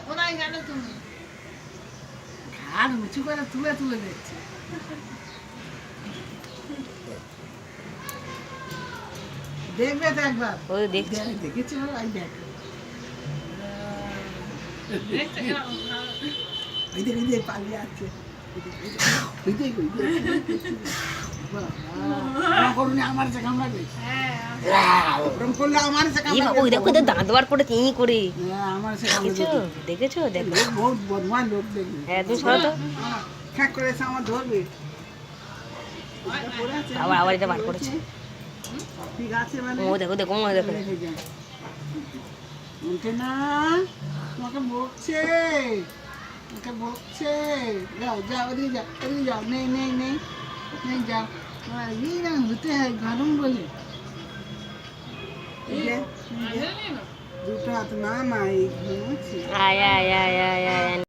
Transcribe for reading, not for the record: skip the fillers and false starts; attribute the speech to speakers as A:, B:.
A: কোথায় গেল তুমি? ঘাড় উঁচু করে তুলে তুলে দেখছে। দেখবে তো একবার।
B: ওই দেখছি।
A: দেখেছো? এই দেখ। ওই দেখ, ওই দেখ, পালিয়ে আসছে। ওই দেখ, ওই দেখ, ওই দেখ। বাবা, করুন আমার সে কামড়াবে। ওরম করলে আমার সে
B: এই
A: কামড়াবে।
B: বাবা, ওই দেখো ওদের দাঁত বার করে তিন করে।
A: আমার সে
B: দেখেছো
A: কামড়াবে।
B: দেখেছো দেখো।
A: লোক বহুত বদমাশ লোক দেখবে।
B: হ্যাঁ তুমি সরো তো।
A: খ্যাক করে এসে আমার ধরবে।
B: আবার আবার এটা বার করেছে।
A: ঠিক আছে মানে?
B: ও দেখো দেখো ও দেখো।
A: উঠে না, তোমাকে বকছে, তোমাকে বকছে। যাও যাও, ওদিকে যাও, ওদিকে যাও। নেই নেই নেই নেই, যাও। এই না হতে হয় গরম বলে। এই যে, দুটো হাত না না, এই ঘুমাচ্ছে।
B: আয় আয় আয় আয় আয়